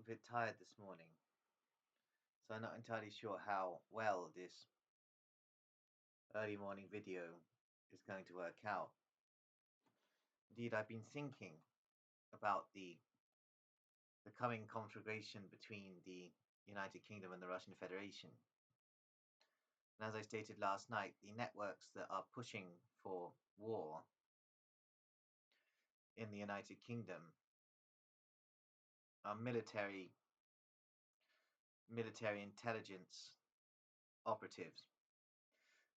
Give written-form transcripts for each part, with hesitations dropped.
a bit tired this morning, so I'm not entirely sure how well this early morning video is going to work out. Indeed, I've been thinking about the coming conflagration between the United Kingdom and the Russian Federation. And as I stated last night, the networks that are pushing for war in the United Kingdom are military intelligence operatives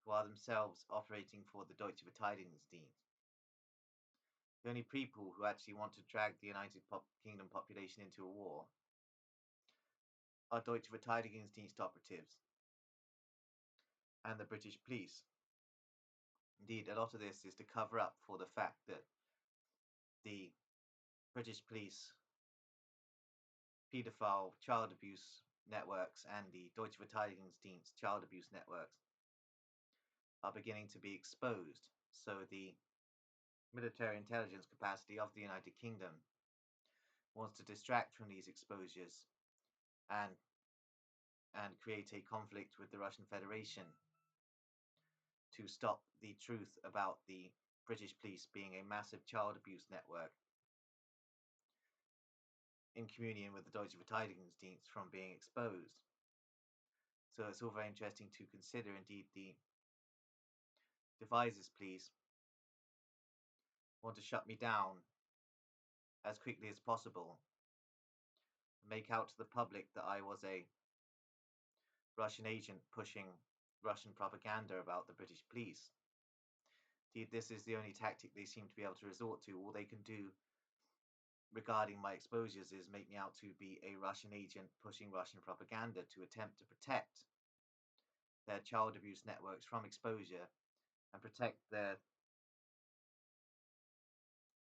who are themselves operating for the Deutsche Verteidigungsdienst. The only people who actually want to drag the United Kingdom population into a war are Deutsche Verteidigungsdienst operatives and the British police. Indeed, a lot of this is to cover up for the fact that the British police paedophile child abuse networks and the Deutsche Verteidigungsdienst child abuse networks are beginning to be exposed. So the military intelligence capacity of the United Kingdom wants to distract from these exposures and create a conflict with the Russian Federation to stop the truth about the British police being a massive child abuse network in communion with the Deutsche Verteidigungsdienst from being exposed. So it's all very interesting to consider. Indeed, the devices police want to shut me down as quickly as possible, make out to the public that I was a Russian agent pushing Russian propaganda about the British police. Indeed, this is the only tactic they seem to be able to resort to. All they can do regarding my exposures is make me out to be a Russian agent pushing Russian propaganda to attempt to protect their child abuse networks from exposure and protect their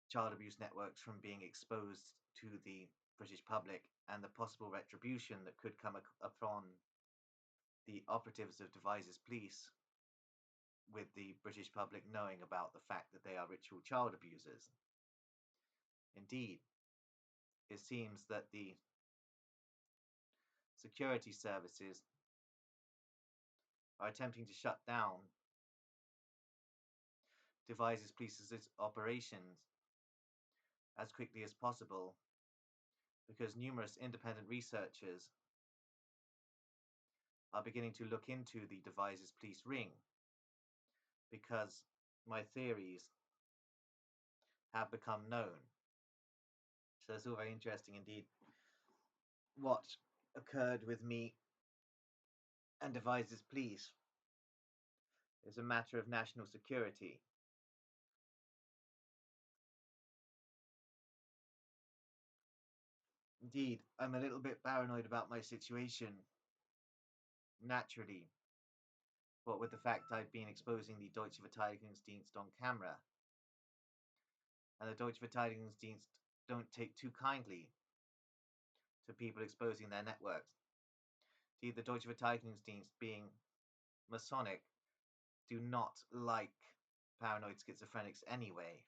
child abuse networks from being exposed to the British public and the possible retribution that could come upon the operatives of Devizes Police with the British public knowing about the fact that they are ritual child abusers. Indeed, it seems that the security services are attempting to shut down Devizes Police's operations as quickly as possible because numerous independent researchers are beginning to look into the Devizes Police ring because my theories have become known. So it's all very interesting indeed what occurred with me and Devizes Police is a matter of national security. Indeed, I'm a little bit paranoid about my situation, naturally, what with the fact I've been exposing the Deutsche Verteidigungsdienst on camera, and the Deutsche Verteidigungsdienst don't take too kindly to people exposing their networks. Indeed, the Deutsche Verteidigungsdienst, being Masonic, do not like paranoid schizophrenics anyway.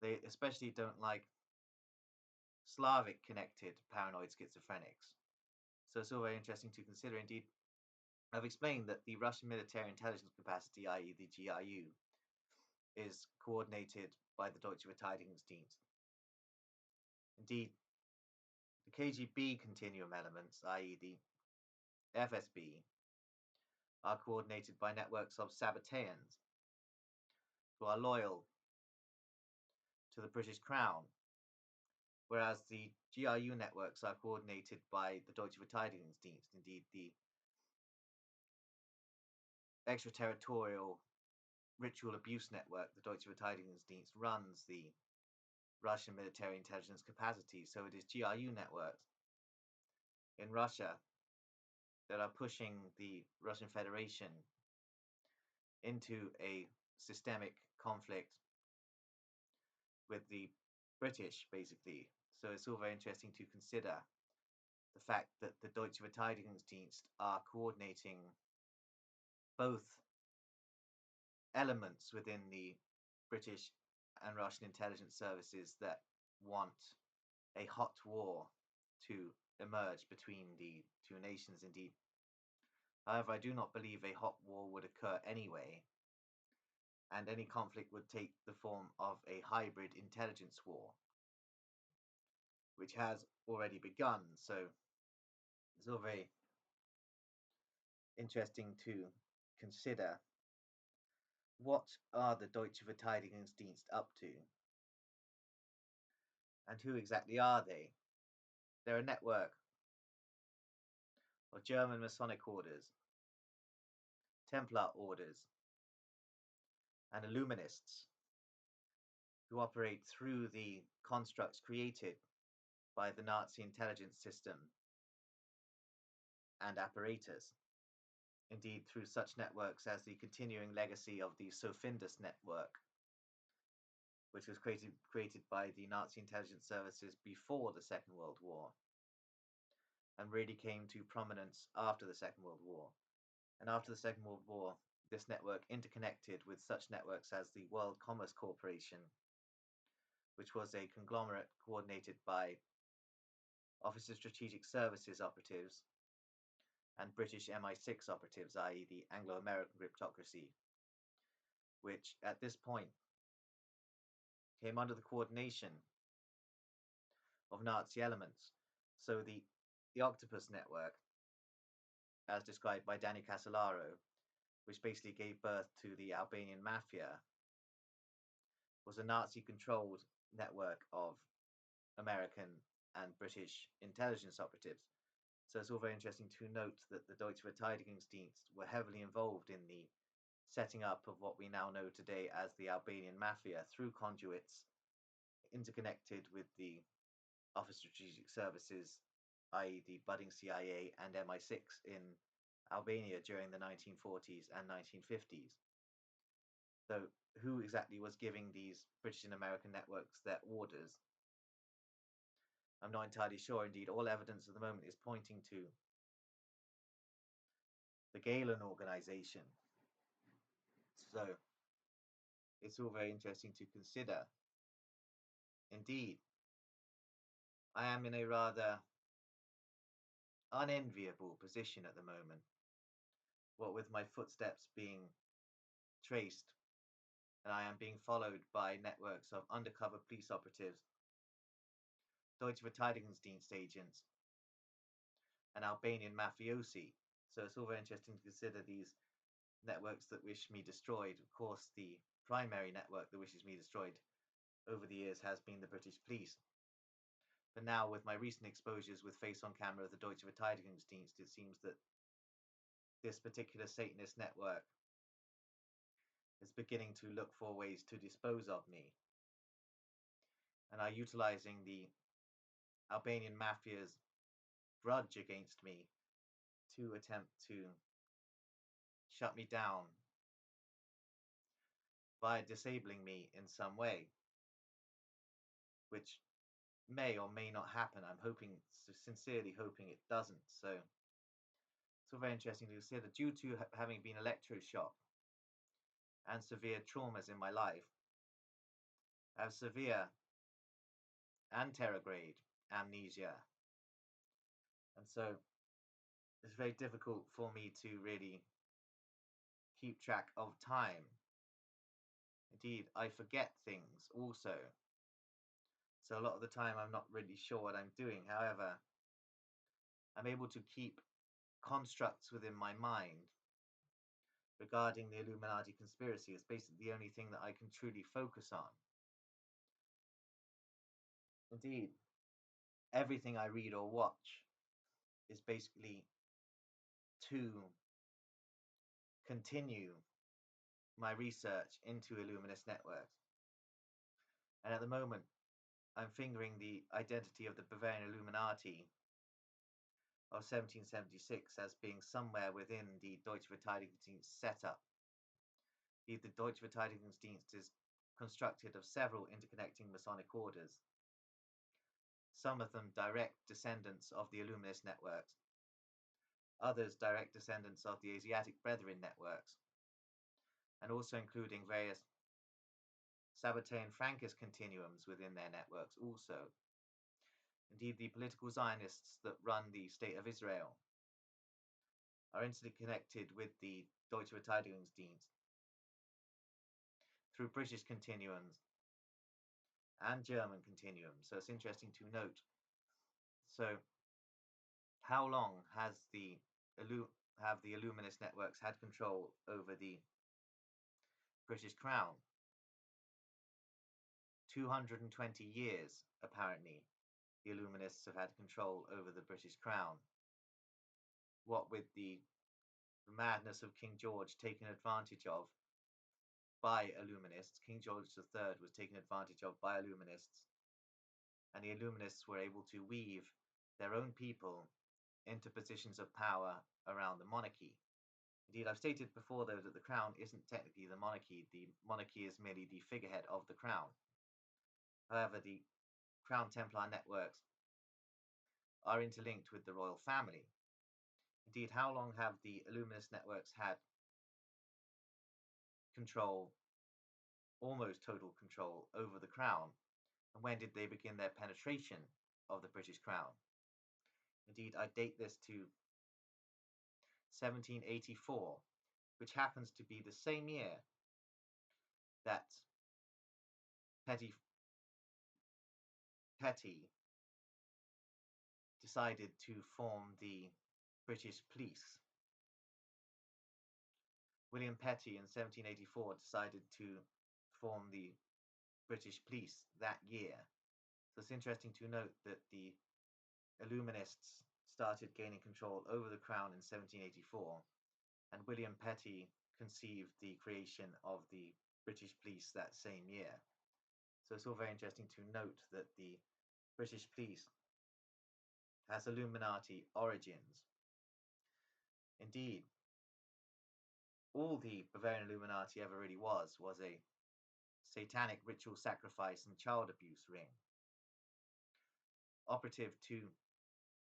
They especially don't like Slavic connected paranoid schizophrenics. So it's all very interesting to consider. Indeed, I've explained that the Russian military intelligence capacity, i.e. the GRU, is coordinated by the Deutsche Verteidigungsdienst. Indeed, the KGB continuum elements, i.e. the FSB, are coordinated by networks of Sabbateans who are loyal to the British Crown, whereas the GRU networks are coordinated by the Deutsche Verteidigungsdienst. Indeed, the extraterritorial ritual abuse network, the Deutsche Verteidigungsdienst, runs the Russian military intelligence capacity. So it is GRU networks in Russia that are pushing the Russian Federation into a systemic conflict with the British, basically. So it's all very interesting to consider the fact that the Deutsche Verteidigungsdienst are coordinating both elements within the British and Russian intelligence services that want a hot war to emerge between the two nations indeed. However, I do not believe a hot war would occur anyway, and any conflict would take the form of a hybrid intelligence war, which has already begun. So it's all very interesting to consider what are the Deutsche Verteidigungsdienst up to, and who exactly are they? They're a network of German Masonic orders, Templar orders, and Illuminists who operate through the constructs created by the Nazi intelligence system and apparatus. Indeed, through such networks as the continuing legacy of the Sofindus network, which was created by the Nazi intelligence services before the Second World War, and really came to prominence after the Second World War. And after the Second World War, this network interconnected with such networks as the World Commerce Corporation, which was a conglomerate coordinated by Office of Strategic Services operatives and British MI6 operatives, i.e. the Anglo-American cryptocracy, which at this point came under the coordination of Nazi elements. So the Octopus network, as described by Danny Casolaro, which basically gave birth to the Albanian mafia, was a Nazi-controlled network of American and British intelligence operatives. So it's all very interesting to note that the Deutsche Verteidigungsdienst were heavily involved in the setting up of what we now know today as the Albanian mafia through conduits interconnected with the Office of Strategic Services, i.e. the budding CIA and MI6 in Albania during the 1940s and 1950s. So who exactly was giving these British and American networks their orders? I'm not entirely sure. Indeed, all evidence at the moment is pointing to the Galen organization. So it's all very interesting to consider. Indeed, I am in a rather unenviable position at the moment, what with my footsteps being traced, and I am being followed by networks of undercover police operatives, Deutsche Verteidigungsdienst agents, and Albanian mafiosi. So it's all very interesting to consider these networks that wish me destroyed. Of course, the primary network that wishes me destroyed over the years has been the British police. But now, with my recent exposures with face on camera of the Deutsche Verteidigungsdienst, it seems that this particular Satanist network is beginning to look for ways to dispose of me, and are utilizing the Albanian mafia's grudge against me to attempt to shut me down by disabling me in some way, which may or may not happen. I'm sincerely hoping it doesn't. So it's all very interesting to consider. Due to having been electroshocked and severe traumas in my life, I have severe anterograde amnesia, and so it's very difficult for me to really keep track of time. Indeed, I forget things also. So a lot of the time I'm not really sure what I'm doing. However, I'm able to keep constructs within my mind regarding the Illuminati conspiracy. It's basically the only thing that I can truly focus on. Indeed, everything I read or watch is basically to continue my research into Illuminist networks. And at the moment, I'm fingering the identity of the Bavarian Illuminati of 1776 as being somewhere within the Deutsche Verteidigungsdienst setup. The Deutsche Verteidigungsdienst is constructed of several interconnecting Masonic orders, some of them direct descendants of the Illuminist networks, others direct descendants of the Asiatic Brethren networks, and also including various Sabbatean Frankist continuums within their networks also. Indeed, the political Zionists that run the State of Israel are interconnected with the Deutsche Verteidigungsdienst through British continuums and German continuums. So it's interesting to note. So, how long have the Illuminist networks had control over the British Crown? 220 years, apparently, the Illuminists have had control over the British Crown. What with the madness of King George taken advantage of by Illuminists, King George III was taken advantage of by Illuminists, and the Illuminists were able to weave their own people into positions of power around the monarchy. Indeed, I've stated before, though, that the crown isn't technically the monarchy. The monarchy is merely the figurehead of the crown. However, the Crown Templar networks are interlinked with the royal family. Indeed, how long have the Illuminist networks had control, almost total control, over the crown? And when did they begin their penetration of the British crown? Indeed, I date this to 1784, which happens to be the same year that Petty decided to form the British police. William Petty in 1784 decided to form the British police that year. So it's interesting to note that the Illuminists started gaining control over the crown in 1784, and William Petty conceived the creation of the British police that same year. So it's all very interesting to note that the British police has Illuminati origins. Indeed, all the Bavarian Illuminati ever really was a satanic ritual sacrifice and child abuse ring, operative to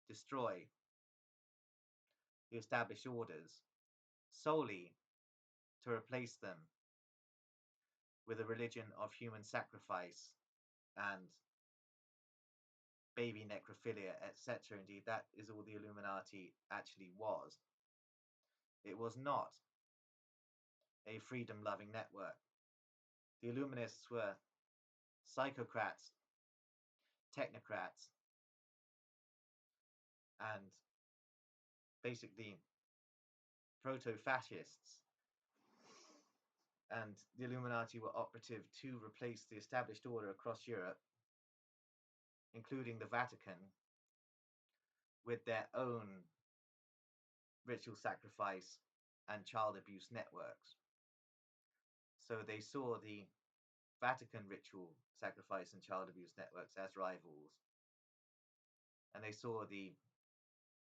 destroy the established orders solely to replace them with a religion of human sacrifice and baby necrophilia, etc. Indeed, that is all the Illuminati actually was. It was not a freedom-loving network. The Illuminists were psychocrats, technocrats, and basically proto-fascists. And the Illuminati were operative to replace the established order across Europe, including the Vatican, with their own ritual sacrifice and child abuse networks. So they saw the Vatican ritual sacrifice and child abuse networks as rivals, and they saw the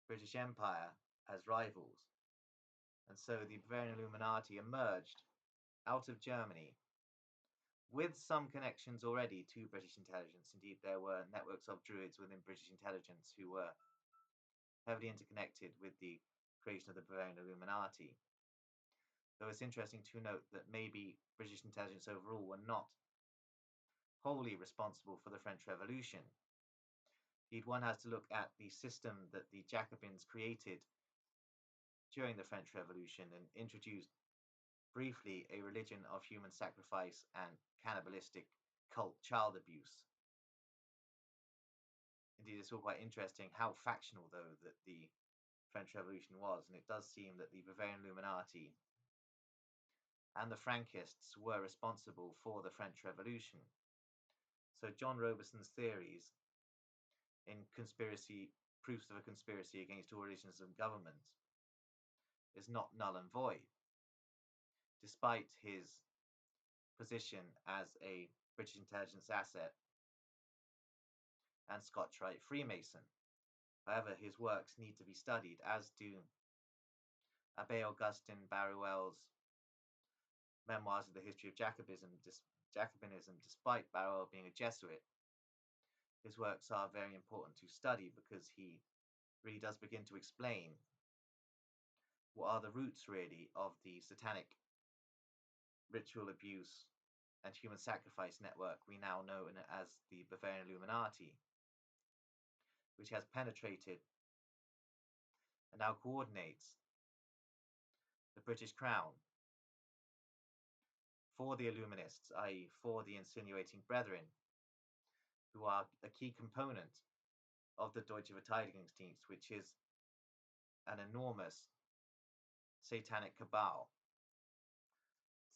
British Empire as rivals. And so the Bavarian Illuminati emerged out of Germany with some connections already to British intelligence. Indeed, there were networks of druids within British intelligence who were heavily interconnected with the creation of the Bavarian Illuminati. Though it's interesting to note that maybe British intelligence overall were not wholly responsible for the French Revolution. Indeed, one has to look at the system that the Jacobins created during the French Revolution and introduced briefly a religion of human sacrifice and cannibalistic cult child abuse. Indeed, it's all quite interesting how factional, though, that the French Revolution was, and it does seem that the Bavarian Illuminati and the Frankists were responsible for the French Revolution. So John Robeson's theories in proofs of a conspiracy against all religions and governments is not null and void, despite his position as a British intelligence asset and Scotch Rite Freemason. However, his works need to be studied, as do Abbé Augustin Barruel's Memoirs of the History of Jacobinism, despite Barruel being a Jesuit. His works are very important to study because he really does begin to explain what are the roots, really, of the satanic ritual abuse and human sacrifice network we now know as the Bavarian Illuminati. which has penetrated and now coordinates the British Crown for the Illuminists, i.e. for the insinuating brethren, who are a key component of the Deutsche Verteidigungsdienst, which is an enormous satanic cabal.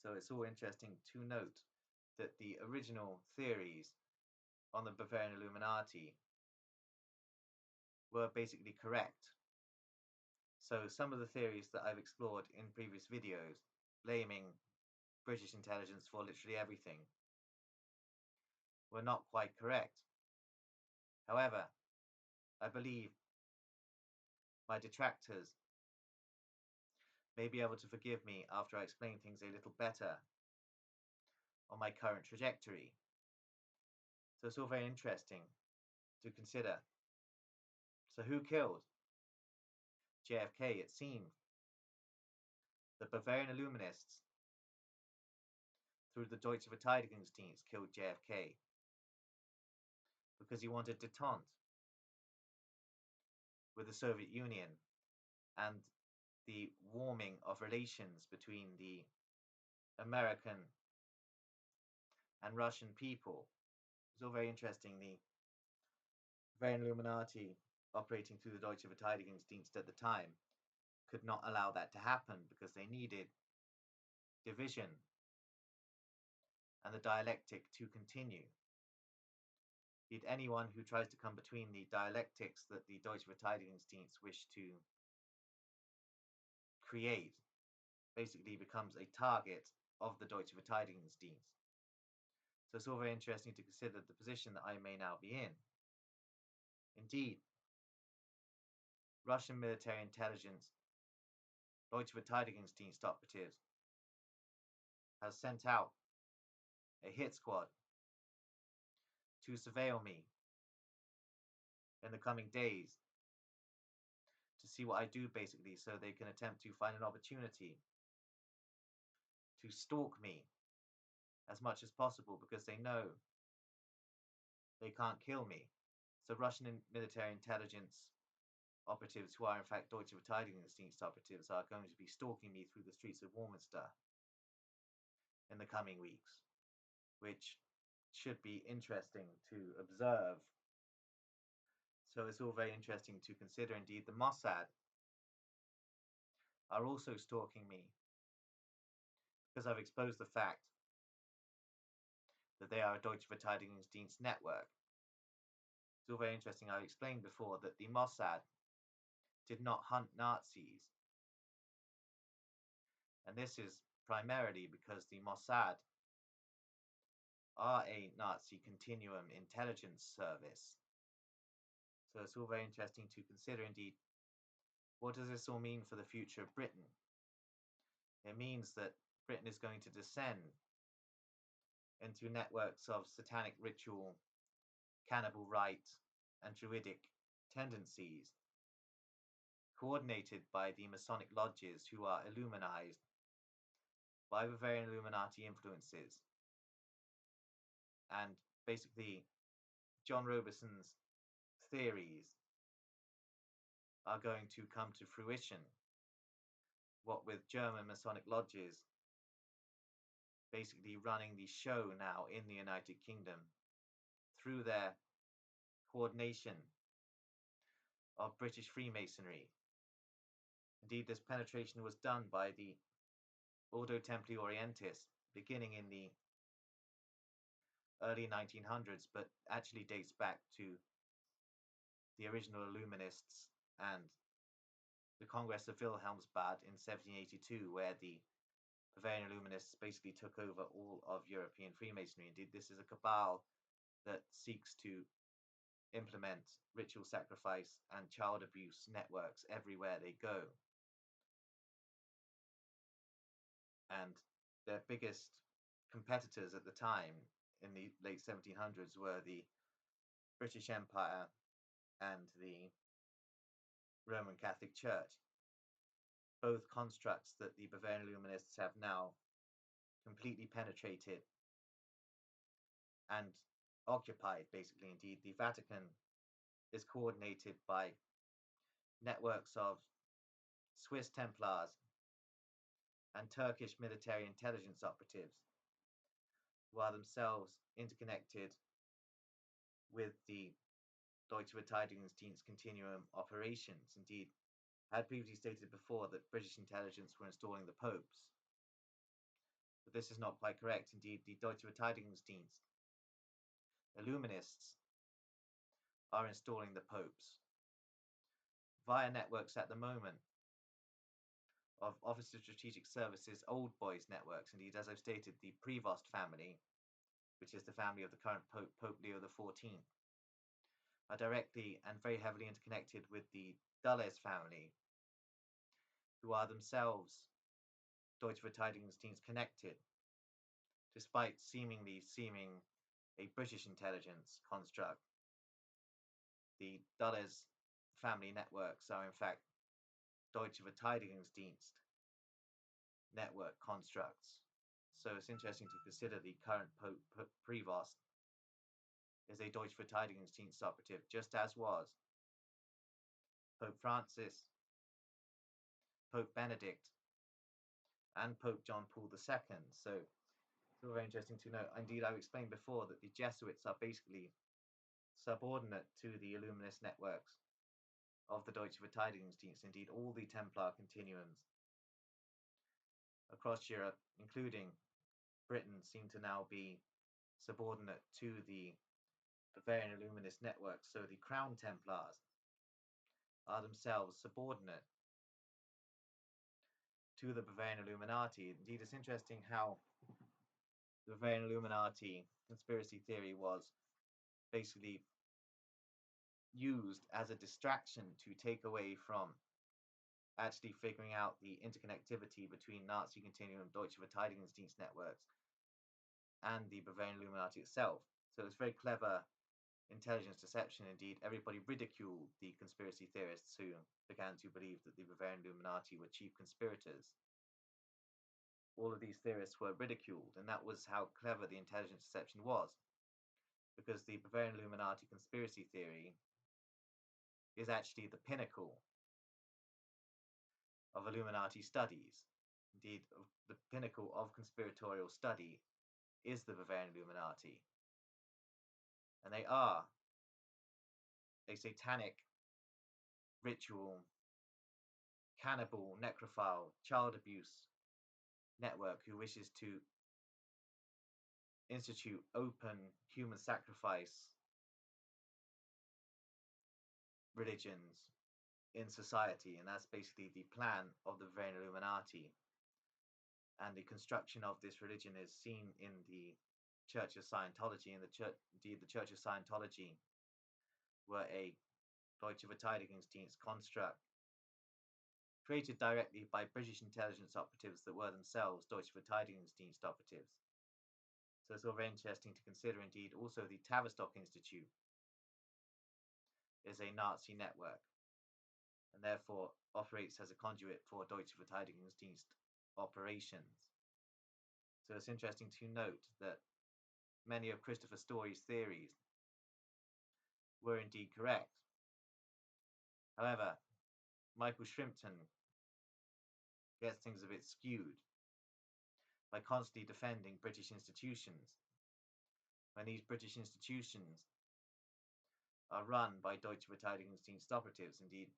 So it's all interesting to note that the original theories on the Bavarian Illuminati were basically correct. So some of the theories that I've explored in previous videos, blaming British intelligence for literally everything, were not quite correct. However, I believe my detractors may be able to forgive me after I explain things a little better on my current trajectory. So it's all very interesting to consider. So who killed JFK? It seemed the Bavarian Illuminists, through the Deutsche Verteidigungsdienst, killed JFK because he wanted détente with the Soviet Union and the warming of relations between the American and Russian people. It's all very interesting. The Bavarian Illuminati, operating through the Deutsche Verteidigungsdienst at the time, could not allow that to happen because they needed division and the dialectic to continue. Indeed, anyone who tries to come between the dialectics that the Deutsche Verteidigungsdienst wish to create basically becomes a target of the Deutsche Verteidigungsdienst. So it's all very interesting to consider the position that I may now be in. Indeed, Russian military intelligence, Deutsche Verteidigungsdienst operatives, has sent out a hit squad to surveil me in the coming days to see what I do, basically, so they can attempt to find an opportunity to stalk me as much as possible, because they know they can't kill me. So Russian military intelligence operatives, who are in fact Deutsche Verteidigungsdienst operatives, are going to be stalking me through the streets of Warminster in the coming weeks, which should be interesting to observe. So it's all very interesting to consider. Indeed, the Mossad are also stalking me because I've exposed the fact that they are a Deutsche Verteidigungsdienst network. It's all very interesting. I've explained before that the Mossad did not hunt Nazis. And this is primarily because the Mossad are a Nazi Continuum intelligence service. So it's all very interesting to consider. Indeed, what does this all mean for the future of Britain? It means that Britain is going to descend into networks of satanic ritual, cannibal rite, and druidic tendencies, coordinated by the Masonic lodges, who are Illuminized by Bavarian Illuminati influences. And basically, John Robeson's theories are going to come to fruition, what with German Masonic lodges basically running the show now in the United Kingdom through their coordination of British Freemasonry. Indeed, this penetration was done by the Ordo Templi Orientis beginning in the early 1900s, but actually dates back to the original Illuminists and the Congress of Wilhelmsbad in 1782, where the Bavarian Illuminists basically took over all of European Freemasonry. Indeed, this is a cabal that seeks to implement ritual sacrifice and child abuse networks everywhere they go. And their biggest competitors at the time, in the late 1700s, were the British Empire and the Roman Catholic Church, both constructs that the Bavarian Illuminists have now completely penetrated and occupied. Basically, indeed, the Vatican is coordinated by networks of Swiss Templars and Turkish military intelligence operatives, who are themselves interconnected with the Deutsche Verteidigungsdienst Continuum operations. Indeed, I had previously stated before that British intelligence were installing the popes. But this is not quite correct. Indeed, the Deutsche Verteidigungsdienst, Illuminists, are installing the popes via networks at the moment of Office of Strategic Services Old Boys networks. Indeed, as I've stated, the Prevost family, which is the family of the current Pope, Pope Leo XIV, are directly and very heavily interconnected with the Dulles family, who are themselves Deutsche Verteidigungsdienst connected, despite seeming a British intelligence construct. The Dulles family networks are in fact Deutsche Verteidigungsdienst network constructs. So it's interesting to consider the current Pope Prevost is a Deutsche Verteidigungsdienst operative, just as was Pope Francis, Pope Benedict, and Pope John Paul II. So it's all very interesting to know. Indeed, I've explained before that the Jesuits are basically subordinate to the Illuminist networks of the Deutsche Verteidigungsdienst. Indeed, all the Templar continuums across Europe, including Britain, seem to now be subordinate to the Bavarian Illuminist network. So the Crown Templars are themselves subordinate to the Bavarian Illuminati. Indeed, it's interesting how the Bavarian Illuminati conspiracy theory was basically used as a distraction to take away from actually figuring out the interconnectivity between Nazi Continuum, Deutsche Verteidigungsdienst networks, and the Bavarian Illuminati itself. So it's very clever intelligence deception. Indeed, everybody ridiculed the conspiracy theorists who began to believe that the Bavarian Illuminati were chief conspirators. All of these theorists were ridiculed, and that was how clever the intelligence deception was, because the Bavarian Illuminati conspiracy theory is actually the pinnacle of Illuminati studies. Indeed, the pinnacle of conspiratorial study is the Bavarian Illuminati. And they are a satanic, ritual, cannibal, necrophile, child abuse network who wishes to institute open human sacrifice religions in society. And that's basically the plan of the Bavarian Illuminati. And the construction of this religion is seen in the Church of Scientology. And indeed, the Church of Scientology were a Deutsche Verteidigungsdienst construct created directly by British intelligence operatives that were themselves Deutsche Verteidigungsdienst operatives. So it's all very interesting to consider. Indeed, also the Tavistock Institute is a Nazi network and therefore operates as a conduit for Deutsche Verteidigungsdienst operations. So it's interesting to note that many of Christopher Story's theories were indeed correct. However, Michael Shrimpton gets things a bit skewed by constantly defending British institutions when these British institutions are run by Deutsche Verteidigungsdienst operatives. Indeed,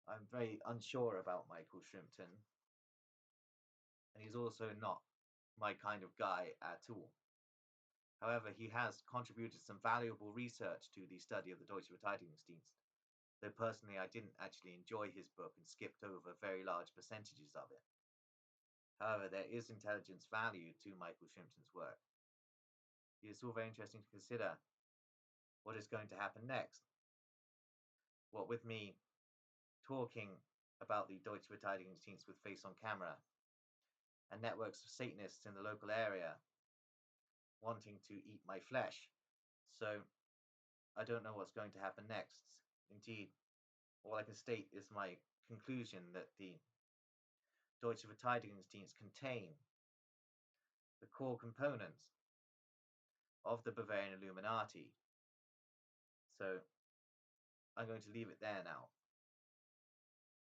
I'm very unsure about Michael Shrimpton, and he's also not my kind of guy at all. However, he has contributed some valuable research to the study of the Deutsche Verteidigungsdienst, though personally I didn't actually enjoy his book and skipped over very large percentages of it. However, there is intelligence value to Michael Shrimpton's work. It's all very interesting to consider what is going to happen next. What with me talking about the Deutsche Verteidigungsdienst with face on camera and networks of Satanists in the local area wanting to eat my flesh. So I don't know what's going to happen next. Indeed, all I can state is my conclusion that the Deutsche Verteidigungsdienst contain the core components of the Bavarian Illuminati. So I'm going to leave it there now.